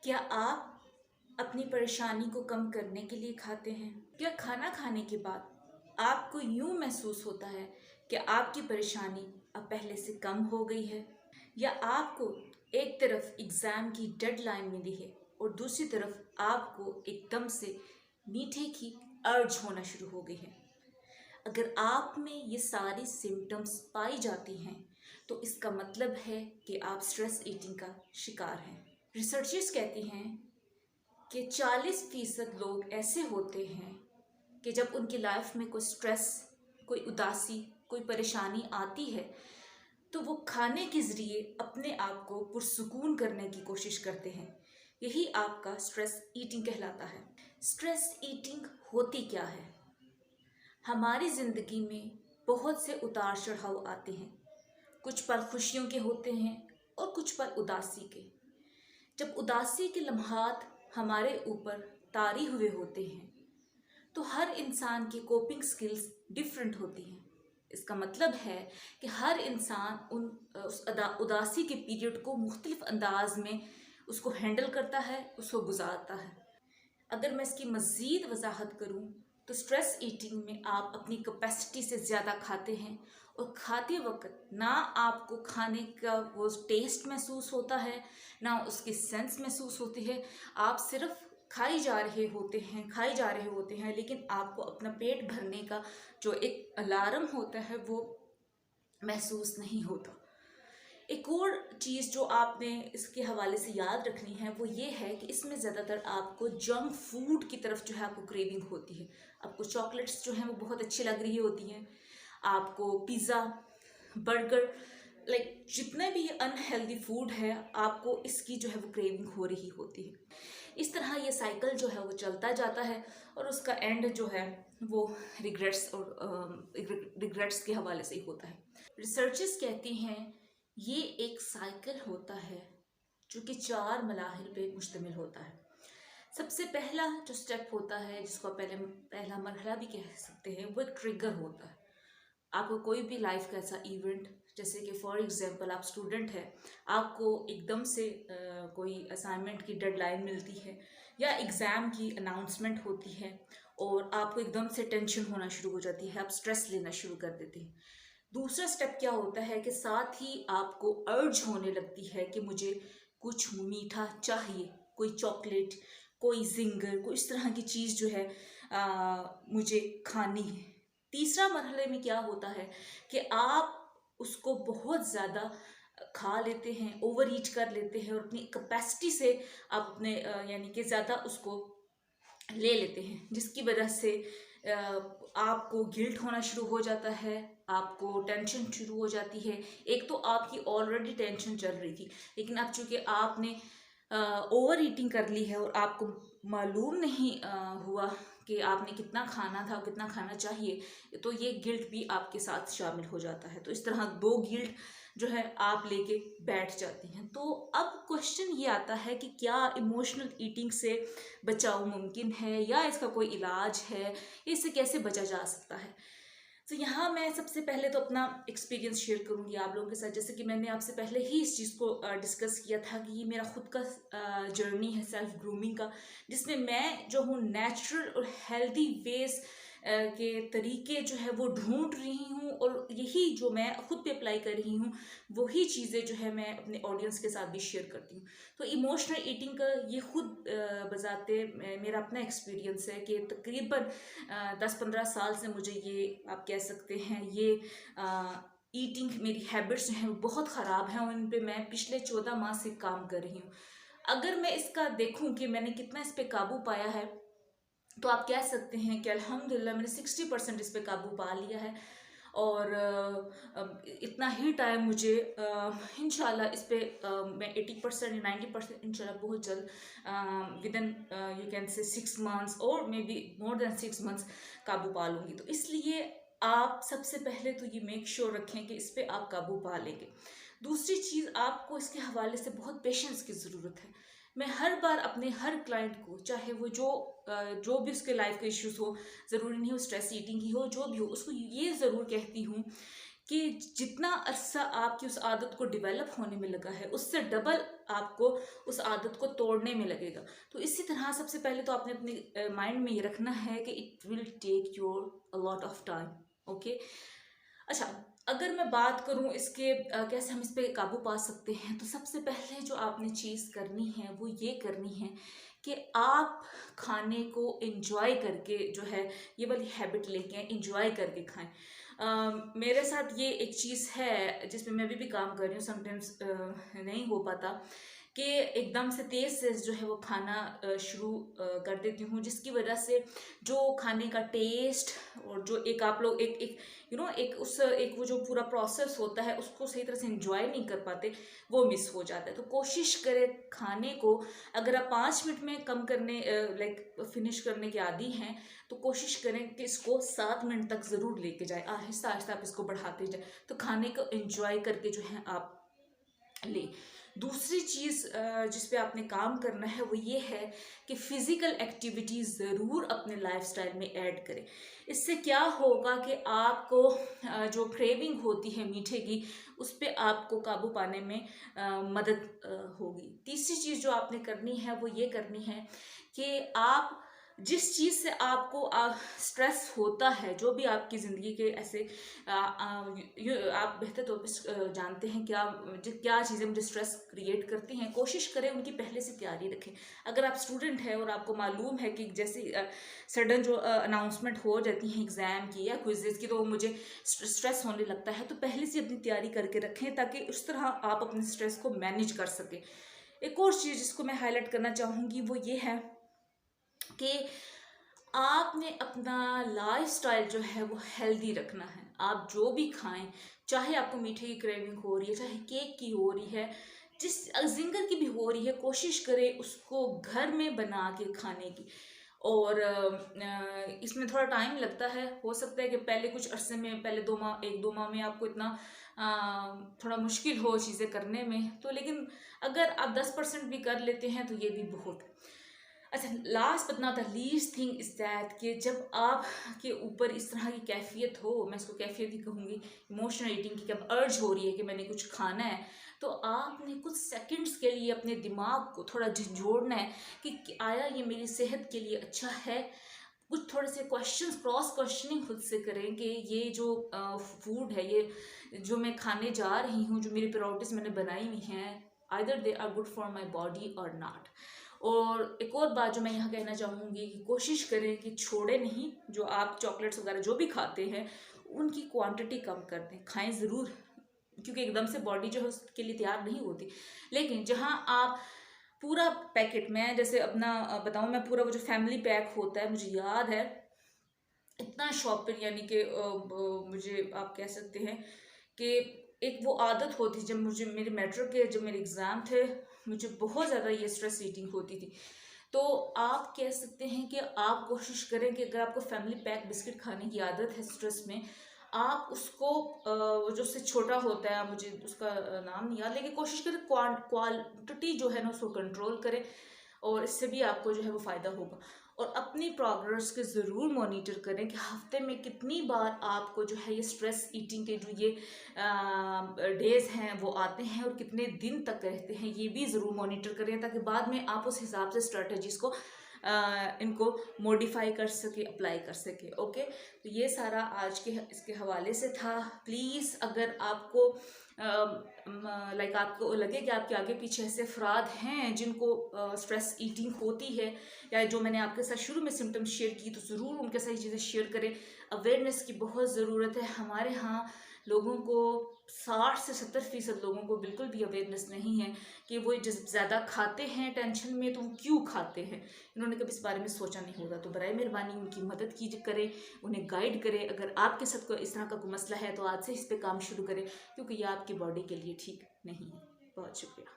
क्या आप अपनी परेशानी को कम करने के लिए खाते हैं? क्या खाना खाने के बाद आपको यूं महसूस होता है कि आपकी परेशानी अब पहले से कम हो गई है? या आपको एक तरफ एग्ज़ाम की डेडलाइन मिली है और दूसरी तरफ आपको एकदम से मीठे की अर्ज होना शुरू हो गई है? अगर आप में ये सारी सिम्टम्स पाई जाती हैं तो इसका मतलब है कि आप स्ट्रेस ईटिंग का शिकार हैं। रिसर्चर्स कहती हैं कि 40% लोग ऐसे होते हैं कि जब उनकी लाइफ में कोई स्ट्रेस, कोई उदासी, कोई परेशानी आती है तो वो खाने के ज़रिए अपने आप को पुरसुकून करने की कोशिश करते हैं। यही आपका स्ट्रेस ईटिंग कहलाता है। स्ट्रेस ईटिंग होती क्या है? हमारी ज़िंदगी में बहुत से उतार चढ़ाव आते हैं। कुछ पल खुशियों के होते हैं और कुछ पल उदासी के। जब उदासी के लम्हात हमारे ऊपर तारी हुए होते हैं तो हर इंसान की कोपिंग स्किल्स डिफरेंट होती हैं। इसका मतलब है कि हर इंसान उस उदासी के पीरियड को मुख्तलिफ अंदाज में उसको हैंडल करता है, उसको गुजारता है। अगर मैं इसकी मज़ीद वजाहत करूं तो स्ट्रेस ईटिंग में आप अपनी कैपेसिटी से ज़्यादा खाते हैं और खाते वक्त ना आपको खाने का वो टेस्ट महसूस होता है, ना उसकी सेंस महसूस होती है। आप सिर्फ खाई जा रहे होते हैं, लेकिन आपको अपना पेट भरने का जो एक अलार्म होता है वो महसूस नहीं होता। एक और चीज़ जो आपने इसके हवाले से याद रखनी है वो ये है कि इसमें ज़्यादातर आपको जंक फूड की तरफ जो है आपको क्रेविंग होती है। आपको चॉकलेट्स जो हैं वो बहुत अच्छी लग रही होती हैं, आपको पिज़्ज़ा, बर्गर, जितने भी अनहेल्दी फूड है आपको इसकी जो है वो क्रेविंग हो रही होती है। इस तरह ये साइकिल जो है वो चलता जाता है और उसका एंड जो है वो रिग्रेट्स के हवाले से ही होता है। रिसर्चर्स कहती हैं ये एक साइकिल होता है जो कि 4 मराहिल पे मुश्तमिल होता है। सबसे पहला जो स्टेप होता है, जिसको पहला मरहला भी कह सकते हैं, वो एक ट्रिगर होता है। आपको कोई भी लाइफ का ऐसा इवेंट, जैसे कि फॉर एग्जांपल आप स्टूडेंट है, आपको एकदम से कोई असाइनमेंट की डेडलाइन मिलती है या एग्ज़ाम की अनाउंसमेंट होती है और आपको एकदम से टेंशन होना शुरू हो जाती है, आप स्ट्रेस लेना शुरू कर देते हैं। दूसरा स्टेप क्या होता है कि साथ ही आपको अर्ज होने लगती है कि मुझे कुछ मीठा चाहिए, कोई चॉकलेट, कोई जिंगर, कोई इस तरह की चीज़ जो है मुझे खानी है। तीसरा मरहले में क्या होता है कि आप उसको बहुत ज़्यादा खा लेते हैं, ओवर ईट कर लेते हैं और अपनी कैपेसिटी से आप अपने यानी कि ज़्यादा उसको ले लेते हैं, जिसकी वजह से आपको गिल्ट होना शुरू हो जाता है, आपको टेंशन शुरू हो जाती है। एक तो आपकी ऑलरेडी टेंशन चल रही थी, लेकिन अब चूंकि आपने ओवर ईटिंग कर ली है और आपको मालूम नहीं हुआ कि आपने कितना खाना था, कितना खाना चाहिए, तो ये गिल्ट भी आपके साथ शामिल हो जाता है। तो इस तरह 2 गिल्ट जो है आप लेके बैठ जाती हैं। तो अब क्वेश्चन ये आता है कि क्या इमोशनल ईटिंग से बचाव मुमकिन है या इसका कोई इलाज है, इससे कैसे बचा जा सकता है? तो यहाँ मैं सबसे पहले तो अपना एक्सपीरियंस शेयर करूँगी आप लोगों के साथ। जैसे कि मैंने आपसे पहले ही इस चीज़ को डिस्कस किया था कि ये मेरा खुद का जर्नी है सेल्फ ग्रूमिंग का, जिसमें मैं जो हूँ नेचुरल और हेल्दी वेज के तरीके जो है वो ढूंढ रही हूँ और यही जो मैं खुद पे अप्लाई कर रही हूँ वही चीज़ें जो है मैं अपने ऑडियंस के साथ भी शेयर करती हूँ। तो इमोशनल ईटिंग का ये खुद बजाते मेरा अपना एक्सपीरियंस है कि तकरीबन 10-15 साल से मुझे ये आप कह सकते हैं ये ईटिंग मेरी हैबिट्स जो हैं वो बहुत ख़राब हैं और इन पे मैं पिछले 14 माह से काम कर रही हूँ। अगर मैं इसका देखूँ कि मैंने कितना इस पर काबू पाया है तो आप कह सकते हैं कि अल्हम्दुलिल्लाह मैंने 60% इस पर काबू पा लिया है और इतना ही टाइम मुझे इंशाल्लाह इस पर मैं 80% या 90% इंशाल्लाह बहुत जल्द with in you can say 6 months और may be more than 6 months काबू पा लूँगी। तो इसलिए आप सबसे पहले तो ये मेक श्योर रखें कि इस पर आप काबू पा लेंगे। दूसरी चीज़, आपको इसके हवाले से बहुत पेशेंस की ज़रूरत है। मैं हर बार अपने हर क्लाइंट को, चाहे वो जो भी उसके लाइफ के इश्यूज़ हो, ज़रूरी नहीं हो स्ट्रेस ईटिंग ही हो, जो भी हो, उसको ये ज़रूर कहती हूँ कि जितना अरसा आपकी उस आदत को डेवलप होने में लगा है उससे डबल आपको उस आदत को तोड़ने में लगेगा। तो इसी तरह सबसे पहले तो आपने अपने माइंड में ये रखना है कि it will take your a lot of time. Okay, अच्छा, अगर मैं बात करूं इसके कैसे हम इस पे काबू पा सकते हैं, तो सबसे पहले जो आपने चीज़ करनी है वो ये करनी है कि आप खाने को एंजॉय करके जो है ये वाली हैबिट लेके आए, एंजॉय करके खाएं। मेरे साथ ये एक चीज़ है जिसमें मैं भी काम कर रही हूँ, समटाइम्स नहीं हो पाता कि एकदम से तेज़ से जो है वो खाना शुरू कर देती हूँ, जिसकी वजह से जो खाने का टेस्ट और जो एक आप लोग एक एक एक वो जो पूरा प्रोसेस होता है उसको सही तरह से एंजॉय नहीं कर पाते, वो मिस हो जाता है। तो कोशिश करें खाने को, अगर आप 5 मिनट में कम करने फिनिश करने के आदी हैं तो कोशिश करें कि इसको 7 मिनट तक ज़रूर लेके जाए, आहिस्ता आहिस्ता आप इसको बढ़ाते जाए, तो खाने को एंजॉय करके जो है आप ले। दूसरी चीज़ जिस पे आपने काम करना है वो ये है कि फिज़िकल एक्टिविटी ज़रूर अपने लाइफस्टाइल में ऐड करें। इससे क्या होगा कि आपको जो क्रेविंग होती है मीठे की, उस पे आपको काबू पाने में मदद होगी। तीसरी चीज़ जो आपने करनी है वो ये करनी है कि आप जिस चीज़ से आपको स्ट्रेस होता है, जो भी आपकी ज़िंदगी के ऐसे आप बेहतर तौर पे जानते हैं क्या क्या चीज़ें मुझे स्ट्रेस क्रिएट करती हैं, कोशिश करें उनकी पहले से तैयारी रखें। अगर आप स्टूडेंट हैं और आपको मालूम है कि जैसे सडन जो अनाउंसमेंट हो जाती हैं एग्ज़ाम की या क्विज़ेस की, तो मुझे स्ट्रेस होने लगता है, तो पहले से अपनी तैयारी करके रखें ताकि उस तरह आप अपने स्ट्रेस को मैनेज कर सकें। एक और चीज़ जिसको मैं हाईलाइट करना चाहूँगी वो ये है कि आपने अपना लाइफस्टाइल जो है वो हेल्दी रखना है। आप जो भी खाएं, चाहे आपको मीठे की क्रेविंग हो रही है, चाहे केक की हो रही है, जिस जिंगर की भी हो रही है, कोशिश करें उसको घर में बना के खाने की। और इसमें थोड़ा टाइम लगता है, हो सकता है कि पहले कुछ अरसे में, पहले 2 माह 1-2 माह में आपको इतना थोड़ा मुश्किल हो चीज़ें करने में, तो लेकिन अगर आप 10% भी कर लेते हैं तो ये भी बहुत है। अच्छा, last but not the least thing is that कि जब आप के ऊपर इस तरह की कैफियत हो, मैं इसको कैफियत ही कहूँगी, इमोशनल ईटिंग की, जब अर्ज हो रही है कि मैंने कुछ खाना है, तो आपने कुछ सेकंड्स के लिए अपने दिमाग को थोड़ा झंझोड़ना है कि आया ये मेरी सेहत के लिए अच्छा है। कुछ थोड़े से क्वेश्चंस, क्रॉस क्वेश्चनिंग खुद से करें कि ये जो फूड है, ये जो मैं खाने जा रही हूँ, जो मेरी प्रायोरिटीज मैंने बनाई हुई हैं, either they are good for my body और नॉट। और एक और बात जो मैं यहाँ कहना चाहूँगी कि कोशिश करें कि छोड़े नहीं, जो आप चॉकलेट्स वगैरह जो भी खाते हैं उनकी क्वांटिटी कम कर दें। खाएं ज़रूर, क्योंकि एकदम से बॉडी जो है उसके लिए तैयार नहीं होती, लेकिन जहाँ आप पूरा पैकेट में, जैसे अपना बताऊँ मैं, पूरा वो जो फैमिली पैक होता है, मुझे याद है इतना शॉपिंग, यानी कि मुझे आप कह सकते हैं कि एक वो आदत होती, जब मुझे मेरे मेट्रो के जब मेरे एग्ज़ाम थे, मुझे बहुत ज़्यादा ये स्ट्रेस ईटिंग होती थी। तो आप कह सकते हैं कि आप कोशिश करें कि अगर आपको फैमिली पैक बिस्किट खाने की आदत है स्ट्रेस में, आप उसको वो जो उससे छोटा होता है, मुझे उसका नाम नहीं याद, लेकिन कोशिश करें क्वांटिटी जो है ना उसको कंट्रोल करें, और इससे भी आपको जो है वो फ़ायदा होगा। और अपनी प्रोग्रेस के ज़रूर मॉनिटर करें कि हफ्ते में कितनी बार आपको जो है ये स्ट्रेस ईटिंग के जो ये डेज़ हैं वो आते हैं और कितने दिन तक रहते हैं, ये भी ज़रूर मॉनिटर करें ताकि बाद में आप उस हिसाब से स्ट्रेटजीज़ को इनको मॉडिफाई कर सके, अप्लाई कर सके। ओके, तो ये सारा आज के इसके हवाले से था। प्लीज़ अगर आपको आपको लगे कि आपके आगे पीछे ऐसे अफराद हैं जिनको स्ट्रेस ईटिंग होती है, या जो मैंने आपके साथ शुरू में सिम्टम्स शेयर की, तो ज़रूर उनके साथ चीज़ें शेयर करें। अवेयरनेस की बहुत ज़रूरत है। हमारे यहाँ लोगों को 60 से 70% लोगों को बिल्कुल भी अवेयरनेस नहीं है कि वो जब ज़्यादा खाते हैं टेंशन में तो वो क्यों खाते हैं, इन्होंने कभी इस बारे में सोचा नहीं होगा। तो बराए मेहरबानी उनकी मदद कीजिए, करें, उन्हें गाइड करें। अगर आपके साथ कोई इस तरह का कोई मसला है तो आज से इस पर काम शुरू करें, क्योंकि ये आपकी बॉडी के लिए ठीक नहीं है। बहुत शुक्रिया।